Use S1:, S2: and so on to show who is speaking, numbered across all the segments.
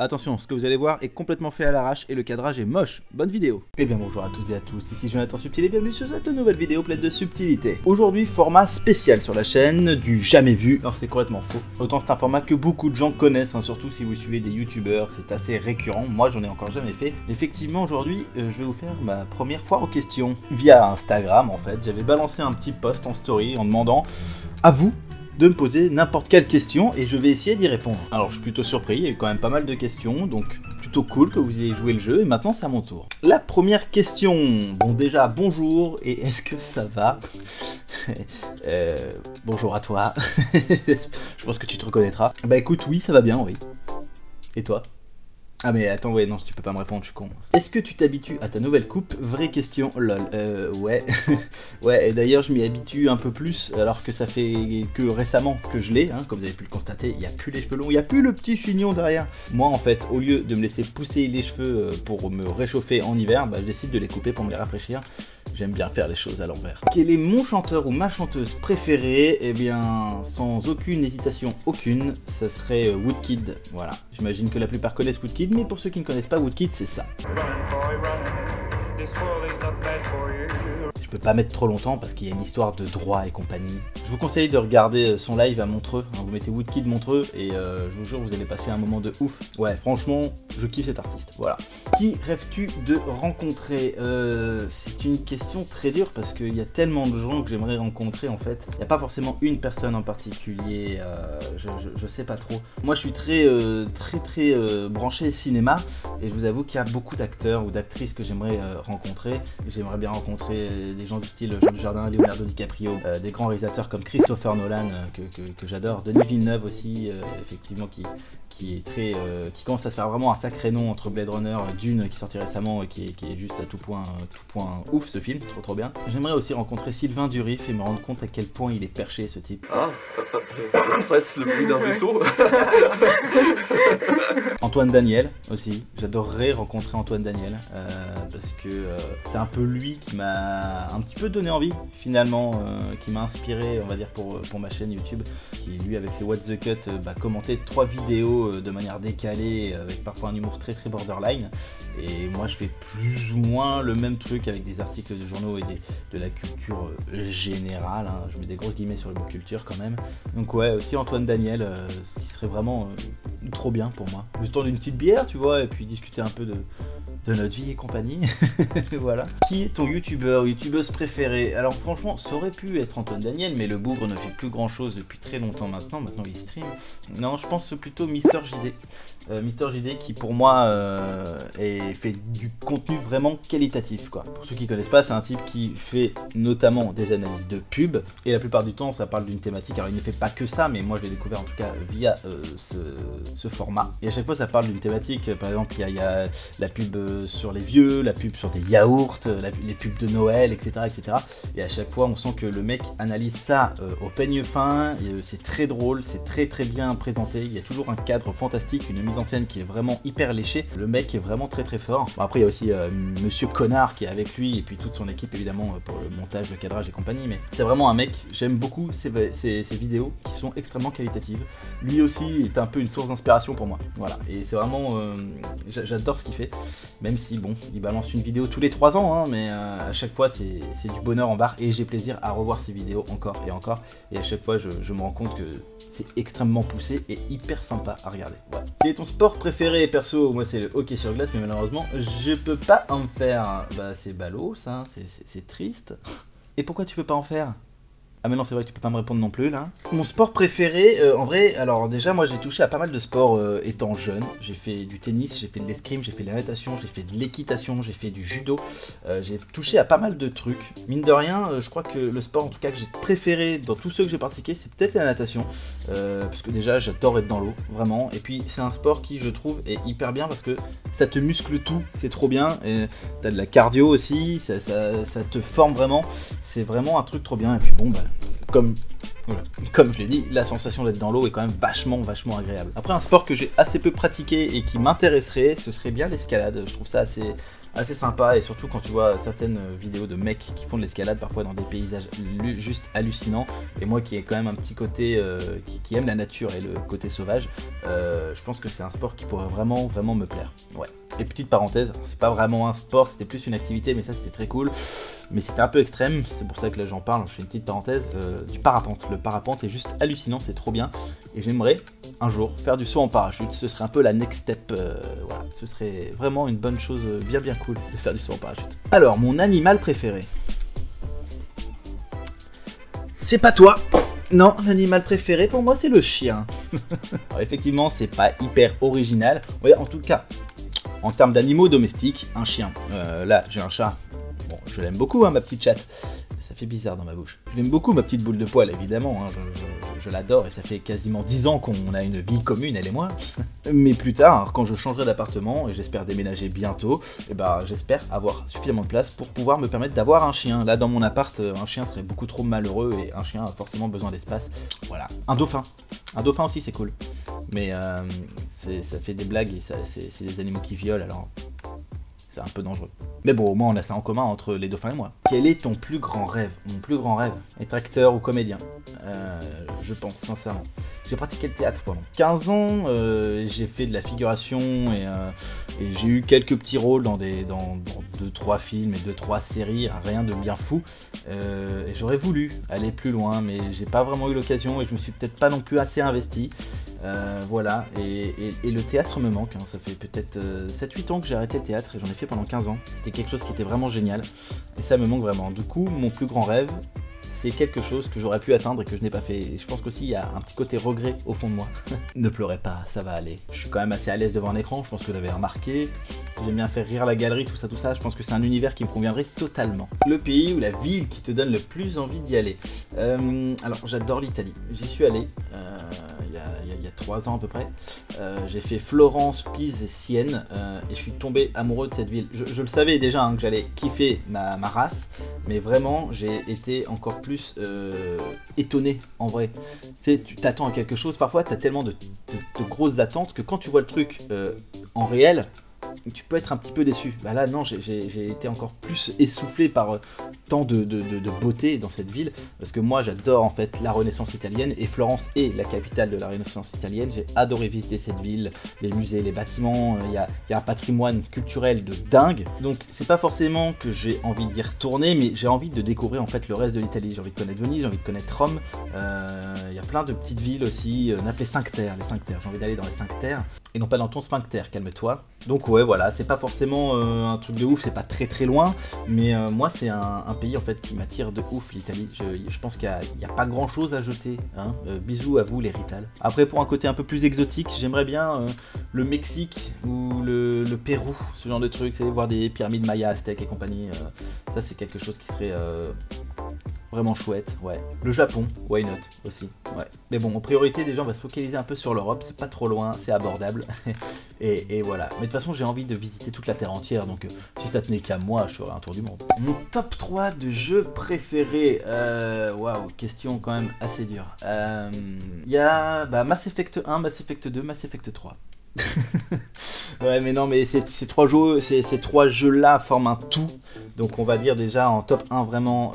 S1: Attention, ce que vous allez voir est complètement fait à l'arrache et le cadrage est moche. Bonne vidéo. Eh bien bonjour à toutes et à tous, ici Jonathan Subtil et bienvenue sur cette nouvelle vidéo pleine de subtilité. Aujourd'hui, format spécial sur la chaîne, du jamais vu. Non, c'est complètement faux. Autant c'est un format que beaucoup de gens connaissent, hein, surtout si vous suivez des youtubeurs, c'est assez récurrent. Moi, j'en ai encore jamais fait. Effectivement, aujourd'hui, je vais vous faire ma première foire aux questions. Via Instagram, en fait, j'avais balancé un petit post en story en demandant à vous de me poser n'importe quelle question et je vais essayer d'y répondre. Alors je suis plutôt surpris, il y a eu quand même pas mal de questions, donc plutôt cool que vous ayez joué le jeu et maintenant c'est à mon tour. La première question, bon déjà bonjour et est-ce que ça va? Bonjour à toi, je pense que tu te reconnaîtras. Bah écoute, oui ça va bien, oui. Et toi? Ah mais attends, ouais, non, tu peux pas me répondre, je suis con. Est-ce que tu t'habitues à ta nouvelle coupe? Vraie question, lol. Ouais. Ouais, et d'ailleurs, je m'y habitue un peu plus, alors que ça fait que récemment que je l'ai, hein, comme vous avez pu le constater, il n'y a plus les cheveux longs, il n'y a plus le petit chignon derrière. Moi, en fait, au lieu de me laisser pousser les cheveux pour me réchauffer en hiver, bah, je décide de les couper pour me les rafraîchir. J'aime bien faire les choses à l'envers. Quel est mon chanteur ou ma chanteuse préférée? Eh bien, sans aucune hésitation aucune, ce serait Woodkid. Voilà, j'imagine que la plupart connaissent Woodkid, mais pour ceux qui ne connaissent pas Woodkid, c'est ça. Je peux pas mettre trop longtemps parce qu'il y a une histoire de droit et compagnie. Je vous conseille de regarder son live à Montreux. Vous mettez Woodkid Montreux et je vous jure vous allez passer un moment de ouf. Ouais, franchement, je kiffe cet artiste. Voilà. Qui rêves-tu de rencontrer? C'est une question très dure parce qu'il y a tellement de gens que j'aimerais rencontrer en fait. Il n'y a pas forcément une personne en particulier. Je sais pas trop. Moi, je suis très branché cinéma et je vous avoue qu'il y a beaucoup d'acteurs ou d'actrices que j'aimerais rencontrer. J'aimerais bien rencontrer des gens du style Jean Dujardin, Leonardo DiCaprio, des grands réalisateurs comme Christopher Nolan que j'adore, Denis Villeneuve aussi, effectivement qui commence à se faire vraiment un sacré nom entre Blade Runner, Dune qui sortit récemment et qui est juste à tout point ouf ce film, trop bien. J'aimerais aussi rencontrer Sylvain Durif et me rendre compte à quel point il est perché ce type.
S2: Ah, serait-ce le bruit d'un vaisseau?
S1: Antoine Daniel aussi, j'adorerais rencontrer Antoine Daniel parce que c'est un peu lui qui m'a un petit peu donné envie finalement, qui m'a inspiré on va dire pour ma chaîne YouTube, qui lui avec ses What the Cut commentait 3 vidéos de manière décalée avec parfois un humour très borderline et moi je fais plus ou moins le même truc avec des articles de journaux et de la culture générale, hein. Je mets des grosses guillemets sur le mot culture quand même, donc ouais aussi Antoine Daniel, ce qui serait vraiment trop bien pour moi. Le temps d'une petite bière tu vois et puis discuter un peu de notre vie et compagnie. Voilà. Qui est ton youtubeur ou youtubeuse préférée? Alors franchement ça aurait pu être Antoine Daniel mais le bougre ne fait plus grand chose depuis très longtemps maintenant il stream. Non je pense plutôt Mister JD. Mister JD qui pour moi fait du contenu vraiment qualitatif quoi. Pour ceux qui connaissent pas, c'est un type qui fait notamment des analyses de pub et la plupart du temps ça parle d'une thématique. Alors il ne fait pas que ça mais moi je l'ai découvert en tout cas via ce format et à chaque fois ça parle d'une thématique. Par exemple il y a la pub sur les vieux, la pub sur des yaourts, les pubs de Noël, etc. Et à chaque fois on sent que le mec analyse ça au peigne fin, c'est très drôle, c'est très bien présenté, il y a toujours un cadre fantastique, une mise en scène qui est vraiment hyper léchée, le mec est vraiment très fort. Bon, après il y a aussi Monsieur Connard qui est avec lui et puis toute son équipe évidemment pour le montage, le cadrage et compagnie, mais c'est vraiment un mec, j'aime beaucoup ses vidéos qui sont extrêmement qualitatives. Lui aussi est un peu une source d'inspiration pour moi, voilà, et c'est vraiment, j'adore ce qu'il fait, même si bon, il balance une vidéo tous les 3 ans, hein, mais à chaque fois c'est du bonheur en barre et j'ai plaisir à revoir ses vidéos encore et à chaque fois je me rends compte que c'est extrêmement poussé et hyper sympa à regarder. Ouais. Quel est ton sport préféré? Perso, moi c'est le hockey sur glace, mais malheureusement je peux pas en faire. Bah c'est ballot ça, c'est triste. Et pourquoi tu peux pas en faire? Ah mais non c'est vrai que tu peux pas me répondre non plus là. Mon sport préféré, en vrai, alors déjà moi j'ai touché à pas mal de sports étant jeune. J'ai fait du tennis, j'ai fait de l'escrime, j'ai fait de la natation, j'ai fait de l'équitation, j'ai fait du judo. J'ai touché à pas mal de trucs. Mine de rien, je crois que le sport en tout cas que j'ai préféré dans tous ceux que j'ai pratiqués, c'est peut-être la natation. Parce que déjà j'adore être dans l'eau, vraiment. Et puis c'est un sport qui je trouve est hyper bien parce que ça te muscle tout, c'est trop bien. T'as de la cardio aussi, ça te forme vraiment. C'est vraiment un truc trop bien. Et puis bon bah comme je l'ai dit, la sensation d'être dans l'eau est quand même vachement agréable. Après un sport que j'ai assez peu pratiqué et qui m'intéresserait, ce serait bien l'escalade. Je trouve ça assez sympa, et surtout quand tu vois certaines vidéos de mecs qui font de l'escalade parfois dans des paysages juste hallucinants, et moi qui ai quand même un petit côté qui aime la nature et le côté sauvage, je pense que c'est un sport qui pourrait vraiment me plaire. Ouais. Et petite parenthèse, c'est pas vraiment un sport, c'était plus une activité, mais ça c'était très cool. Mais c'était un peu extrême, c'est pour ça que là j'en parle, je fais une petite parenthèse, du parapente. Le parapente est juste hallucinant, c'est trop bien. Et j'aimerais un jour faire du saut en parachute, ce serait un peu la next step, voilà. Ce serait vraiment une bonne chose bien cool de faire du saut en parachute. Alors, mon animal préféré. C'est pas toi. Non, l'animal préféré pour moi c'est le chien. Alors effectivement, c'est pas hyper original, ouais, en tout cas, en termes d'animaux domestiques, un chien. Là, j'ai un chat. Bon, je l'aime beaucoup, hein, ma petite chatte. Ça fait bizarre dans ma bouche. Je l'aime beaucoup, ma petite boule de poil, évidemment. Hein. Je l'adore et ça fait quasiment 10 ans qu'on a une vie commune, elle et moi. Mais plus tard, quand je changerai d'appartement, et j'espère déménager bientôt, et ben, j'espère avoir suffisamment de place pour pouvoir me permettre d'avoir un chien. Là, dans mon appart, un chien serait beaucoup trop malheureux et un chien a forcément besoin d'espace. Voilà. Un dauphin. Un dauphin aussi, c'est cool. Mais ça fait des blagues et c'est des animaux qui violent, alors c'est un peu dangereux. Mais bon, au moins on a ça en commun entre les dauphins et moi. Quel est ton plus grand rêve? Mon plus grand rêve? Être acteur ou comédien? Je pense, sincèrement. J'ai pratiqué le théâtre pendant 15 ans, j'ai fait de la figuration et j'ai eu quelques petits rôles dans 2-3 films et 2-3 séries, rien de bien fou. Et j'aurais voulu aller plus loin, mais j'ai pas vraiment eu l'occasion et je me suis peut-être pas non plus assez investi. Voilà, et le théâtre me manque, hein. Ça fait peut-être 7-8 ans que j'ai arrêté le théâtre et j'en ai fait pendant 15 ans. C'était quelque chose qui était vraiment génial et ça me manque vraiment. Du coup, mon plus grand rêve, c'est quelque chose que j'aurais pu atteindre et que je n'ai pas fait. Et je pense qu'aussi il y a un petit côté regret au fond de moi. Ne pleurez pas, ça va aller. Je suis quand même assez à l'aise devant un écran, je pense que vous l'avez remarqué. J'aime bien faire rire la galerie, tout ça. Je pense que c'est un univers qui me conviendrait totalement. Le pays ou la ville qui te donne le plus envie d'y aller. Alors j'adore l'Italie. J'y suis allé il y a 3 ans à peu près. J'ai fait Florence, Pise et Sienne et je suis tombé amoureux de cette ville. Je le savais déjà hein, que j'allais kiffer ma race, mais vraiment j'ai été encore plus étonné en vrai. Tu sais, tu t'attends à quelque chose, parfois tu as tellement de grosses attentes que quand tu vois le truc en réel, tu peux être un petit peu déçu. Bah là non, j'ai été encore plus essoufflé par tant de beauté dans cette ville, parce que moi j'adore en fait la Renaissance italienne, et Florence est la capitale de la Renaissance italienne. J'ai adoré visiter cette ville, les musées, les bâtiments, il y a un patrimoine culturel de dingue, donc c'est pas forcément que j'ai envie d'y retourner, mais j'ai envie de découvrir en fait le reste de l'Italie. J'ai envie de connaître Venise, j'ai envie de connaître Rome, il y a plein de petites villes aussi, on appelait 5 terres, les 5 terres, j'ai envie d'aller dans les 5 terres, et non pas dans ton sphincter, calme-toi. Donc ouais voilà, c'est pas forcément un truc de ouf, c'est pas très loin, mais moi c'est un pays en fait qui m'attire de ouf, l'Italie. Je pense qu'il n'y a pas grand chose à jeter, hein. Bisous à vous les Rital. Après pour un côté un peu plus exotique, j'aimerais bien le Mexique ou le Pérou, ce genre de truc, c'est voir des pyramides mayas, aztèques et compagnie, ça c'est quelque chose qui serait vraiment chouette, ouais. Le Japon, why not aussi, ouais. Mais bon, en priorité, déjà, on va se focaliser un peu sur l'Europe, c'est pas trop loin, c'est abordable, et voilà. Mais de toute façon, j'ai envie de visiter toute la Terre entière, donc si ça tenait qu'à moi, je ferais un tour du monde. Mon top 3 de jeux préférés, waouh, question quand même assez dure. Il y a Mass Effect 1, Mass Effect 2, Mass Effect 3. Ouais mais non, mais ces trois jeux là forment un tout. Donc on va dire déjà en top 1 vraiment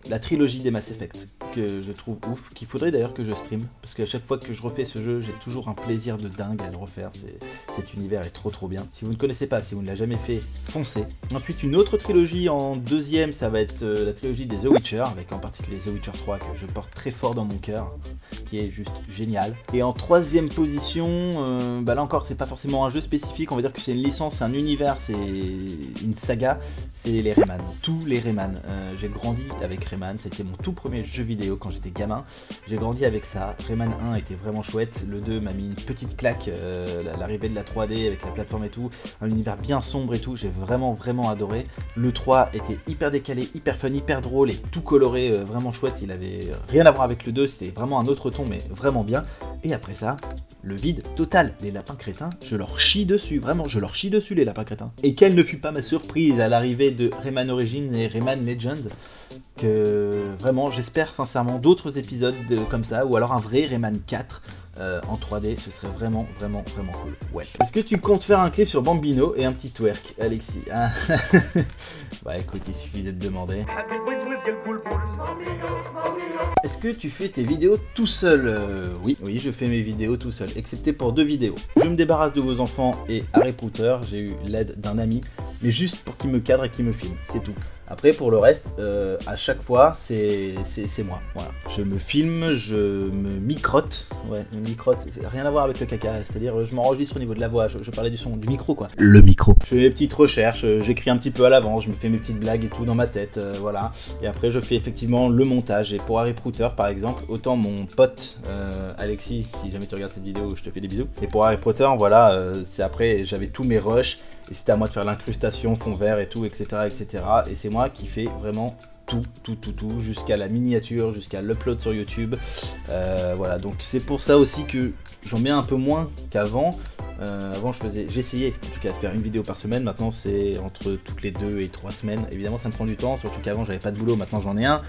S1: la trilogie des Mass Effect, que je trouve ouf, qu'il faudrait d'ailleurs que je stream, parce qu'à chaque fois que je refais ce jeu, j'ai toujours un plaisir de dingue à le refaire. Cet univers est trop bien. Si vous ne connaissez pas, si vous ne l'avez jamais fait, foncez. Ensuite une autre trilogie en deuxième, ça va être la trilogie des The Witcher, avec en particulier The Witcher 3 que je porte très fort dans mon cœur, qui est juste génial. Et en troisième position, là encore c'est pas forcément un jeu spécifique, on va dire que c'est une licence, c'est un univers, c'est une saga, c'est les Rayman, tous les Rayman. J'ai grandi avec Rayman, c'était mon tout premier jeu vidéo quand j'étais gamin, j'ai grandi avec ça. Rayman 1 était vraiment chouette, le 2 m'a mis une petite claque, l'arrivée de la 3D avec la plateforme et tout, un univers bien sombre et tout, j'ai vraiment adoré. Le 3 était hyper décalé, hyper fun, hyper drôle et tout coloré, vraiment chouette, il avait rien à voir avec le 2, c'était vraiment un autre ton mais vraiment bien. Et après ça, le vide total, les lapins crétins, je leur chie dessus, vraiment, je leur chie dessus les lapins crétins. Et quelle ne fut pas ma surprise à l'arrivée de Rayman Origins et Rayman Legends, que vraiment j'espère sincèrement d'autres épisodes comme ça, ou alors un vrai Rayman 4, en 3D, ce serait vraiment cool. Ouais. Est-ce que tu comptes faire un clip sur Bambino et un petit twerk, Alexis? Ah. Bah écoute, il suffisait de demander. Est-ce que tu fais tes vidéos tout seul? Oui, je fais mes vidéos tout seul, excepté pour 2 vidéos. Je me débarrasse de vos enfants et Harry Potter, j'ai eu l'aide d'un ami, mais juste pour qu'il me cadre et qu'il me filme, c'est tout. Après pour le reste, à chaque fois c'est moi, voilà. Je me filme, je me microte, ouais, microte, c'est rien à voir avec le caca, c'est-à-dire je m'enregistre au niveau de la voix, je parlais du son, du micro quoi. Le micro. Je fais mes petites recherches, j'écris un petit peu à l'avance, je me fais mes petites blagues et tout dans ma tête, voilà. Et après je fais effectivement le montage, et pour Harry Potter par exemple, autant mon pote Alexis, si jamais tu regardes cette vidéo, je te fais des bisous. Et pour Harry Potter, voilà, c'est après j'avais tous mes rushs, et c'était à moi de faire l'incrustation, fond vert et tout, etc. etc. Et c'est moi qui fais vraiment tout, jusqu'à la miniature, jusqu'à l'upload sur YouTube. Voilà, donc c'est pour ça aussi que j'en mets un peu moins qu'avant. Avant j'essayais en tout cas de faire une vidéo par semaine, maintenant c'est entre toutes les 2 et 3 semaines. Évidemment ça me prend du temps, surtout qu'avant j'avais pas de boulot, maintenant j'en ai un.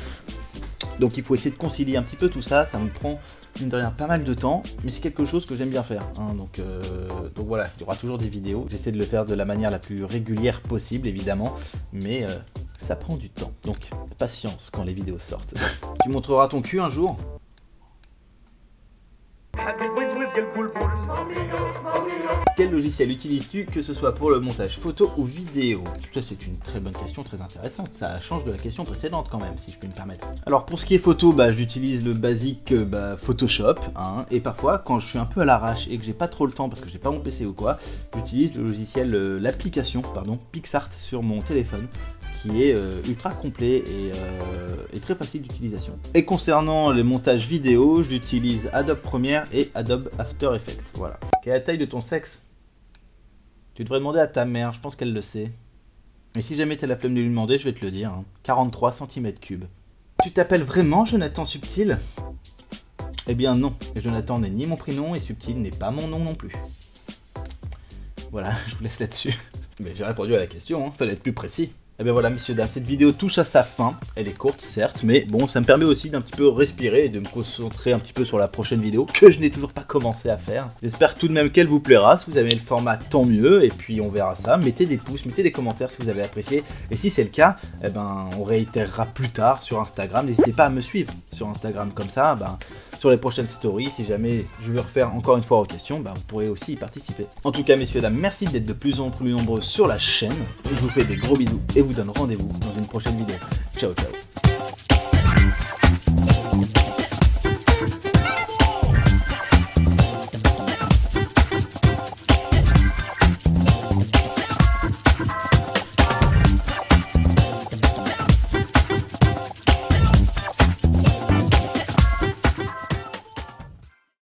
S1: Donc il faut essayer de concilier un petit peu tout ça, ça me prend mine de rien pas mal de temps, mais c'est quelque chose que j'aime bien faire, hein. Donc voilà, il y aura toujours des vidéos, j'essaie de le faire de la manière la plus régulière possible évidemment, mais ça prend du temps, donc patience quand les vidéos sortent. Tu montreras ton cul un jour? Quel logiciel utilises-tu, que ce soit pour le montage photo ou vidéo? Ça c'est une très bonne question, très intéressante, ça change de la question précédente quand même, si je peux me permettre. Alors pour ce qui est photo, j'utilise le basique Photoshop, hein, et parfois quand je suis un peu à l'arrache et que j'ai pas trop le temps parce que j'ai pas mon PC ou quoi, j'utilise le logiciel, l'application PixArt sur mon téléphone, qui est ultra complet et très facile d'utilisation. Et concernant les montages vidéo, j'utilise Adobe Premiere et Adobe After Effects. Voilà. Quelle est la taille de ton sexe? Tu devrais demander à ta mère, je pense qu'elle le sait. Et si jamais t'as la flemme de lui demander, je vais te le dire, hein. 43 cm3. Tu t'appelles vraiment Jonathan Subtil? Eh bien non, Jonathan n'est ni mon prénom et Subtil n'est pas mon nom non plus. Voilà, je vous laisse là-dessus. Mais j'ai répondu à la question, hein. Fallait être plus précis. Et bien voilà messieurs dames, cette vidéo touche à sa fin, elle est courte certes, mais bon ça me permet aussi d'un petit peu respirer et de me concentrer un petit peu sur la prochaine vidéo, que je n'ai toujours pas commencé à faire. J'espère tout de même qu'elle vous plaira, si vous avez le format tant mieux, et puis on verra ça, mettez des pouces, mettez des commentaires si vous avez apprécié, et si c'est le cas, eh ben, on réitérera plus tard sur Instagram, n'hésitez pas à me suivre sur Instagram, comme ça, sur les prochaines stories, si jamais je veux refaire encore une fois aux questions, vous pourrez aussi y participer. En tout cas messieurs dames, merci d'être de plus en plus nombreux sur la chaîne, je vous fais des gros bisous et vous donne rendez-vous dans une prochaine vidéo. Ciao ciao.